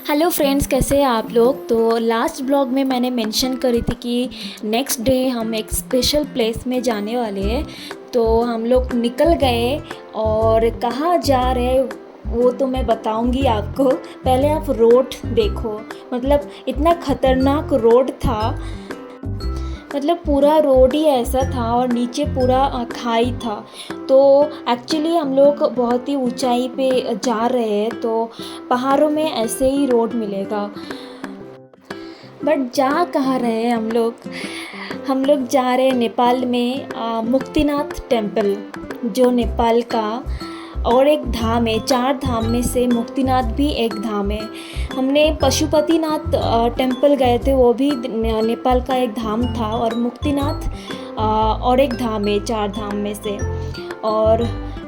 Hello friends, कैसे हैं आप लोग। तो लास्ट ब्लॉग में मैंने मेंशन करी थी कि नेक्स्ट डे हम एक स्पेशल प्लेस में जाने वाले हैं। तो हम लोग निकल गए और कहाँ जा रहे हैं वो तो मैं बताऊंगी आपको। पहले आप रोड देखो, मतलब इतना ख़तरनाक रोड था। मतलब पूरा रोड ही ऐसा था और नीचे पूरा खाई था। तो एक्चुअली हम लोग बहुत ही ऊंचाई पे जा रहे हैं, तो पहाड़ों में ऐसे ही रोड मिलेगा। बट जा कहाँ रहे हैं हम लोग जा रहे हैं नेपाल में मुक्तिनाथ टेम्पल, जो नेपाल का और एक धाम है। 4 धाम में से मुक्तिनाथ भी एक धाम है। हमने पशुपतिनाथ टेम्पल गए थे, वो भी नेपाल का एक धाम था। और मुक्तिनाथ और एक धाम है 4 धाम में से। और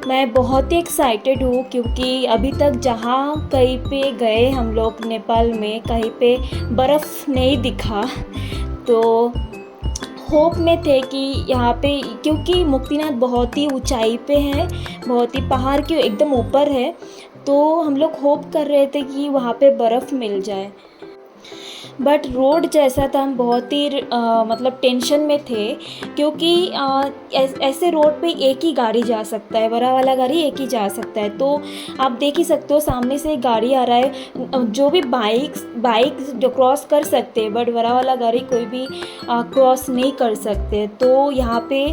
मैं बहुत ही एक्साइटेड हूँ क्योंकि अभी तक जहाँ कहीं पे गए हम लोग नेपाल में, कहीं पे बर्फ़ नहीं दिखा। तो होप में थे कि यहाँ पे, क्योंकि मुक्तिनाथ बहुत ही ऊंचाई पे है, बहुत ही पहाड़ के एकदम ऊपर है। तो हम लोग होप कर रहे थे कि वहाँ पे बर्फ़ मिल जाए। बट रोड जैसा था, हम बहुत ही मतलब टेंशन में थे क्योंकि ऐसे रोड पे एक ही गाड़ी जा सकता है, बड़ा वाला गाड़ी एक ही जा सकता है। तो आप देख ही सकते हो सामने से एक गाड़ी आ रहा है। जो भी बाइक जो क्रॉस कर सकते हैं, बट बड़ा वाला गाड़ी कोई भी क्रॉस नहीं कर सकते। तो यहाँ पे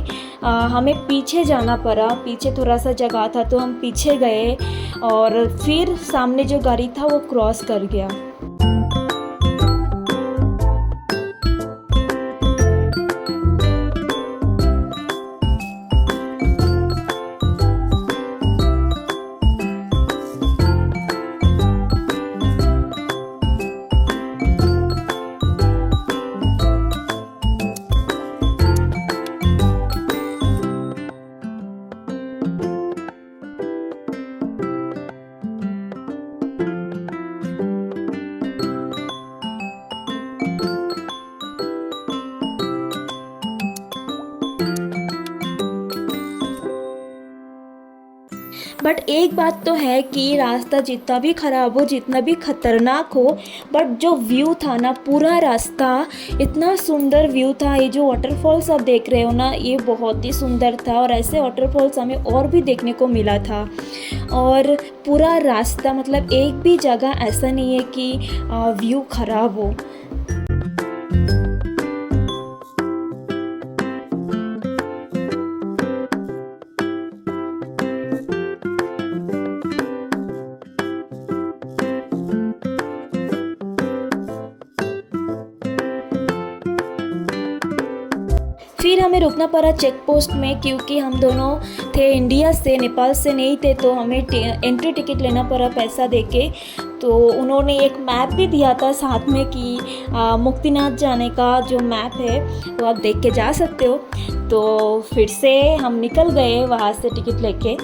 हमें पीछे जाना पड़ा। पीछे थोड़ा सा जगह था तो हम पीछे गए और फिर सामने जो गाड़ी था वो क्रॉस कर गया। बट एक बात तो है कि रास्ता जितना भी ख़राब हो, जितना भी ख़तरनाक हो, बट जो व्यू था ना, पूरा रास्ता इतना सुंदर व्यू था। ये जो वाटरफॉल्स आप देख रहे हो ना, ये बहुत ही सुंदर था। और ऐसे वाटरफॉल्स हमें और भी देखने को मिला था। और पूरा रास्ता, मतलब एक भी जगह ऐसा नहीं है कि व्यू ख़राब हो। फिर हमें रुकना पड़ा चेक पोस्ट में, क्योंकि हम दोनों थे इंडिया से, नेपाल से नहीं थे। तो हमें एंट्री टिकट लेना पड़ा पैसा देके। तो उन्होंने एक मैप भी दिया था साथ में कि मुक्तिनाथ जाने का जो मैप है वो आप देख के जा सकते हो। तो फिर से हम निकल गए वहाँ से टिकट लेके।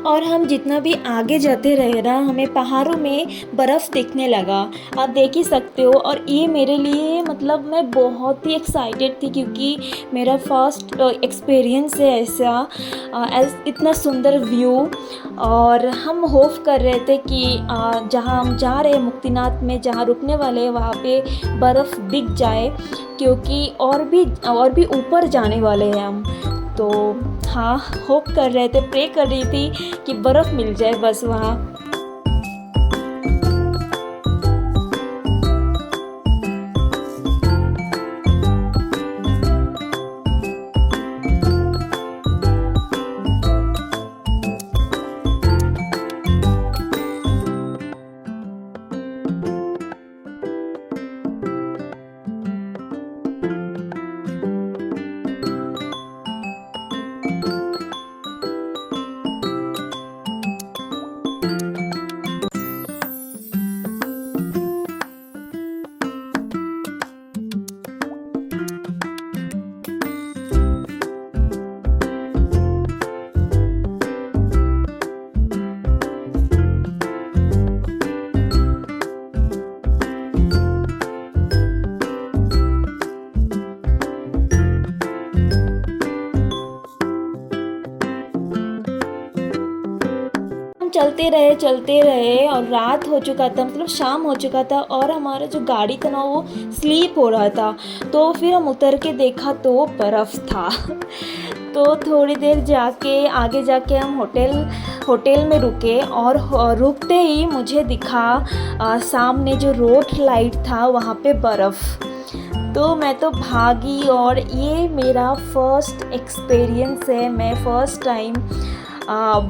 और हम जितना भी आगे जाते रहे ना, हमें पहाड़ों में बर्फ़ दिखने लगा। आप देख ही सकते हो। और ये मेरे लिए, मतलब मैं बहुत ही एक्साइटेड थी क्योंकि मेरा फर्स्ट एक्सपीरियंस है ऐसा, इतना सुंदर व्यू। और हम होप कर रहे थे कि जहाँ हम जा रहे हैं मुक्तिनाथ में, जहाँ रुकने वाले हैं, वहाँ पे बर्फ़ दिख जाए, क्योंकि और भी ऊपर जाने वाले हैं हम। तो हाँ, होप कर रहे थे, प्रे कर रही थी कि बर्फ़ मिल जाए बस वहाँ। चलते रहे और रात हो चुका था, मतलब शाम हो चुका था और हमारा जो गाड़ी था ना वो स्लीप हो रहा था। तो फिर हम उतर के देखा तो बर्फ़ था। तो थोड़ी देर जाके आगे जाके हम होटल में रुके और रुकते ही मुझे दिखा सामने जो रोड लाइट था वहाँ पे बर्फ़। तो मैं तो भागी और ये मेरा फर्स्ट एक्सपीरियंस है। मैं फ़र्स्ट टाइम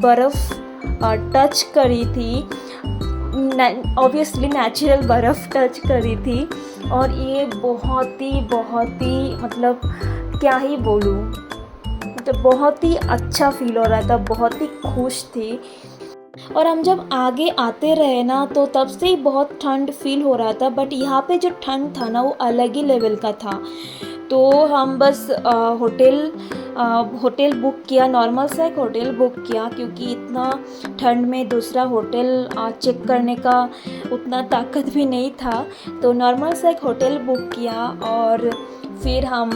बर्फ़ टच करी थी, ऑब्वियसली नेचुरल बर्फ़ टच करी थी। और ये बहुत ही मतलब क्या ही बोलूँ, मतलब बहुत ही अच्छा फ़ील हो रहा था, बहुत ही खुश थी। और हम जब आगे आते रहे ना तो तब से ही बहुत ठंड फ़ील हो रहा था, बट यहाँ पे जो ठंड था ना वो अलग ही लेवल का था। तो हम बस होटल बुक किया, नॉर्मल सा एक होटल बुक किया, क्योंकि इतना ठंड में दूसरा होटल चेक करने का उतना ताकत भी नहीं था। तो नॉर्मल सा एक होटल बुक किया और फिर हम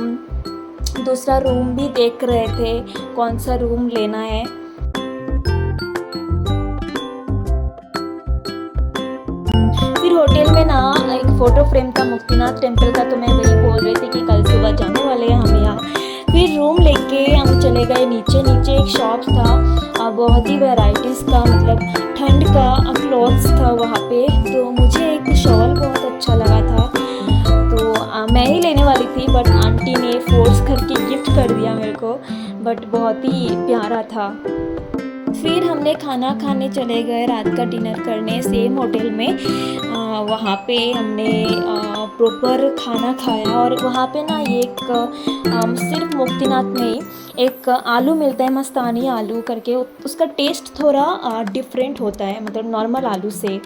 दूसरा रूम भी देख रहे थे कौन सा रूम लेना है। फिर होटल में ना एक फ़ोटो फ्रेम था मुक्तिनाथ टेम्पल का, तो मैं वही बोल रही थी कि कल सुबह जाने वाले हैं हम यहाँ। फिर रूम लेके हम चले गए नीचे एक शॉप था, बहुत ही वैराइटीज़ का, मतलब ठंड का क्लॉथ्स था वहाँ पे। तो मुझे एक शॉल बहुत अच्छा लगा था, तो मैं ही लेने वाली थी, बट आंटी ने फ़ोर्स करके गिफ्ट कर दिया मेरे को, बट बहुत ही प्यारा था। फिर हमने खाना खाने चले गए, रात का डिनर करने सेम होटल में। वहाँ पे हमने प्रॉपर खाना खाया। और वहाँ पे ना एक सिर्फ मुक्तिनाथ में ही एक आलू मिलता है, मस्तानी आलू करके, उसका टेस्ट थोड़ा डिफरेंट होता है, मतलब नॉर्मल आलू से।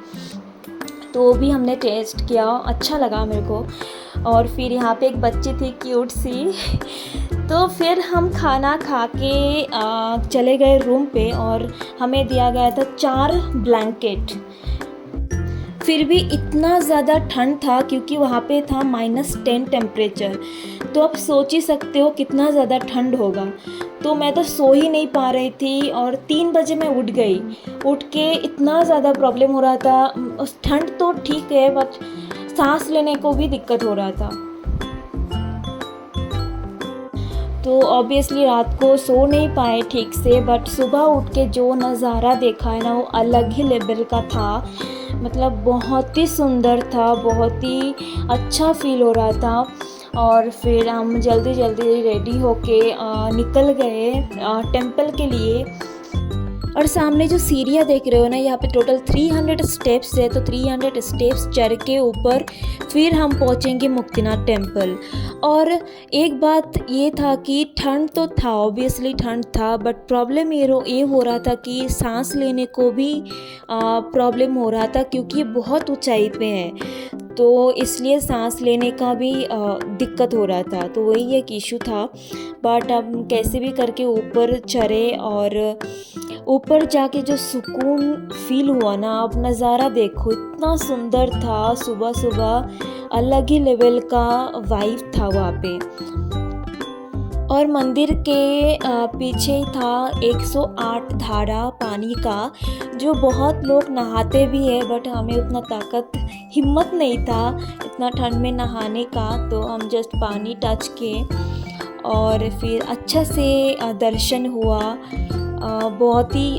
तो वो भी हमने टेस्ट किया, अच्छा लगा मेरे को। और फिर यहाँ पे एक बच्ची थी क्यूट सी। तो फिर हम खाना खा के चले गए रूम पे और हमें दिया गया था 4 ब्लैंकेट। फिर भी इतना ज़्यादा ठंड था क्योंकि वहाँ पे था -10 टेम्परेचर। तो आप सोच ही सकते हो कितना ज़्यादा ठंड होगा। तो मैं तो सो ही नहीं पा रही थी और 3 बजे मैं उठ गई। उठ के इतना ज़्यादा प्रॉब्लम हो रहा था। उस ठंड तो ठीक है, बट सांस लेने को भी दिक्कत हो रहा था। तो ऑब्वियसली रात को सो नहीं पाए ठीक से, बट सुबह उठ के जो नज़ारा देखा है ना वो अलग ही लेवल का था। मतलब बहुत ही सुंदर था, बहुत ही अच्छा फ़ील हो रहा था। और फिर हम जल्दी रेडी होके निकल गए टेंपल के लिए। और सामने जो सीढ़ियाँ देख रहे हो ना, यहाँ पे टोटल 300 स्टेप्स है। तो 300 स्टेप्स चढ़ के ऊपर फिर हम पहुँचेंगे मुक्तिनाथ टेम्पल। और एक बात ये था कि ठंड तो था, ऑब्वियसली ठंड था, बट प्रॉब्लम ये हो रहा था कि सांस लेने को भी प्रॉब्लम हो रहा था, क्योंकि बहुत ऊंचाई पे है, तो इसलिए सांस लेने का भी दिक्कत हो रहा था। तो वही एक इशू था। बट अब कैसे भी करके ऊपर चढ़े और ऊपर जाके जो सुकून फील हुआ ना, अब नज़ारा देखो इतना सुंदर था। सुबह सुबह अलग ही लेवल का वाइब था वहाँ पे। और मंदिर के पीछे ही था 108 धारा पानी का, जो बहुत लोग नहाते भी है, बट हमें उतना ताकत हिम्मत नहीं था इतना ठंड में नहाने का। तो हम जस्ट पानी टच किए और फिर अच्छा से दर्शन हुआ। बहुत ही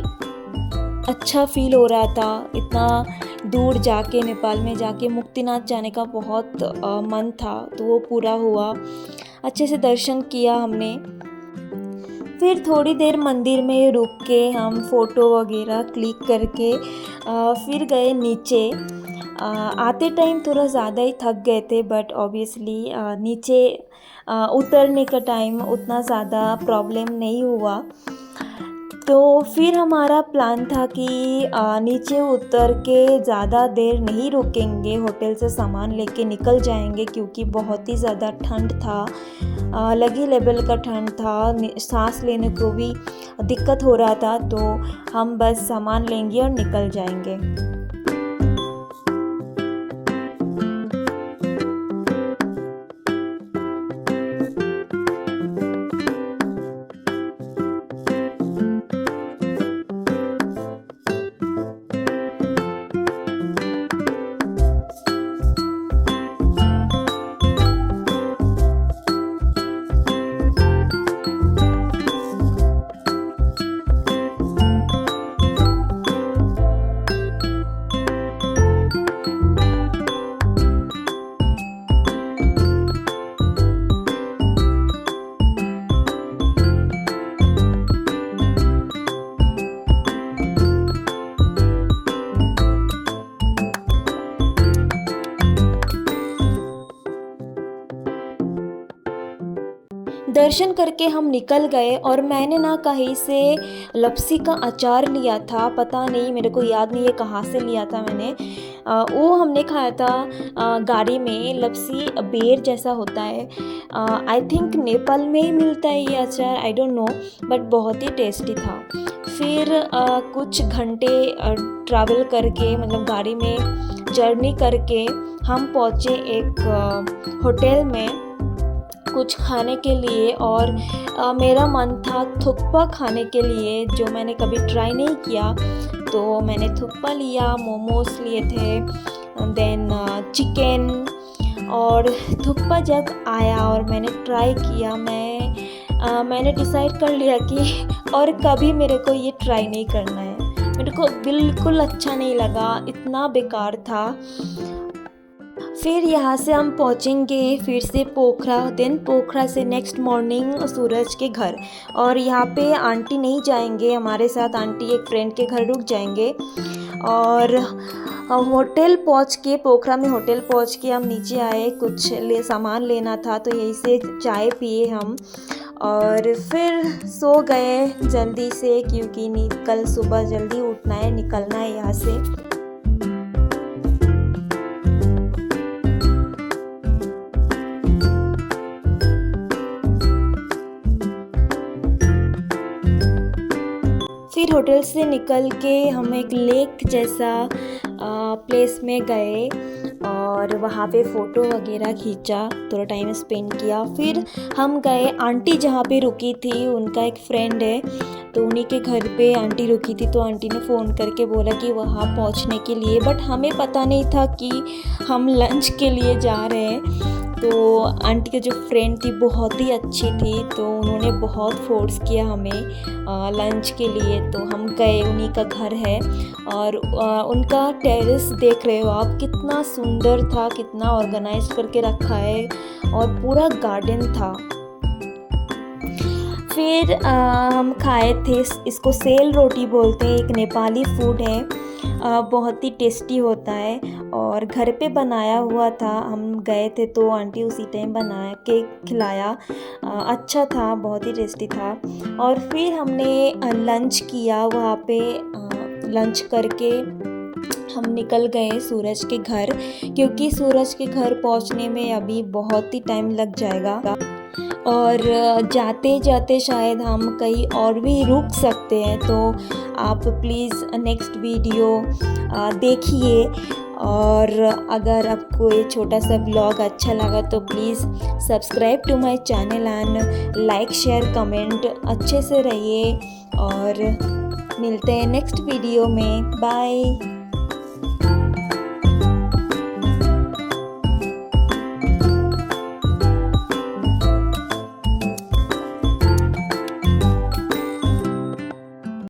अच्छा फ़ील हो रहा था। इतना दूर जाके, नेपाल में जाके मुक्तिनाथ जाने का बहुत मन था, तो वो पूरा हुआ। अच्छे से दर्शन किया हमने। फिर थोड़ी देर मंदिर में रुक के हम फ़ोटो वगैरह क्लिक करके फिर गए नीचे। आते टाइम थोड़ा ज़्यादा ही थक गए थे, बट ऑब्वियसली नीचे उतरने का टाइम उतना ज़्यादा प्रॉब्लम नहीं हुआ। तो फिर हमारा प्लान था कि नीचे उतर के ज़्यादा देर नहीं रुकेंगे, होटल से सामान लेके निकल जाएंगे, क्योंकि बहुत ही ज़्यादा ठंड था, अलग ही लेवल का ठंड था, सांस लेने को भी दिक्कत हो रहा था। तो हम बस सामान लेंगे और निकल जाएंगे। दर्शन करके हम निकल गए और मैंने ना कहीं से लपसी का अचार लिया था, पता नहीं मेरे को याद नहीं है कहाँ से लिया था मैंने। वो हमने खाया था गाड़ी में। लपसी बेर जैसा होता है, आई थिंक नेपाल में ही मिलता है ये अचार, आई डोंट नो, बट बहुत ही टेस्टी था। फिर कुछ घंटे ट्रैवल करके, मतलब गाड़ी में जर्नी करके हम पहुँचे एक होटल में कुछ खाने के लिए। और मेरा मन था थुक्पा खाने के लिए, जो मैंने कभी ट्राई नहीं किया, तो मैंने थुक्पा लिया, मोमोस लिए थे, देन चिकन। और थुक्पा जब आया और मैंने ट्राई किया, मैंने डिसाइड कर लिया कि और कभी मेरे को ये ट्राई नहीं करना है। मेरे को बिल्कुल अच्छा नहीं लगा, इतना बेकार था। फिर यहाँ से हम पहुँचेंगे फिर से पोखरा, देन पोखरा से नेक्स्ट मॉर्निंग सूरज के घर। और यहाँ पे आंटी नहीं जाएंगे हमारे साथ, आंटी एक फ्रेंड के घर रुक जाएंगे। और होटल पहुँच के, पोखरा में होटल पहुँच के हम नीचे आए, कुछ सामान लेना था, तो यहीं से चाय पिए हम और फिर सो गए जल्दी से, क्योंकि कल सुबह जल्दी उठना है, निकलना है यहाँ से। फिर होटल से निकल के हम एक लेक जैसा प्लेस में गए और वहाँ पे फ़ोटो वगैरह खींचा, थोड़ा टाइम स्पेंड किया। फिर हम गए, आंटी जहाँ पे रुकी थी उनका एक फ्रेंड है, तो उन्हीं के घर पे आंटी रुकी थी। तो आंटी ने फ़ोन करके बोला कि वहाँ पहुँचने के लिए, बट हमें पता नहीं था कि हम लंच के लिए जा रहे हैं। तो आंटी की जो फ्रेंड थी बहुत ही अच्छी थी, तो उन्होंने बहुत फोर्स किया हमें लंच के लिए। तो हम गए, उन्हीं का घर है और उनका टेरेस देख रहे हो आप, कितना सुंदर था, कितना ऑर्गेनाइज करके रखा है और पूरा गार्डन था। फिर हम खाए थे, इसको सेल रोटी बोलते हैं, एक नेपाली फूड है, बहुत ही टेस्टी होता है और घर पे बनाया हुआ था। हम गए थे तो आंटी उसी टाइम बना के खिलाया, अच्छा था, बहुत ही टेस्टी था। और फिर हमने लंच किया वहाँ पे, लंच करके हम निकल गए सूरज के घर, क्योंकि सूरज के घर पहुँचने में अभी बहुत ही टाइम लग जाएगा और जाते जाते शायद हम कहीं और भी रुक सकते हैं। तो आप प्लीज़ नेक्स्ट वीडियो देखिए, और अगर आपको ये छोटा सा ब्लॉग अच्छा लगा तो please subscribe to my channel and like share comment, अच्छे से रहिए और मिलते हैं नेक्स्ट वीडियो में। बाय।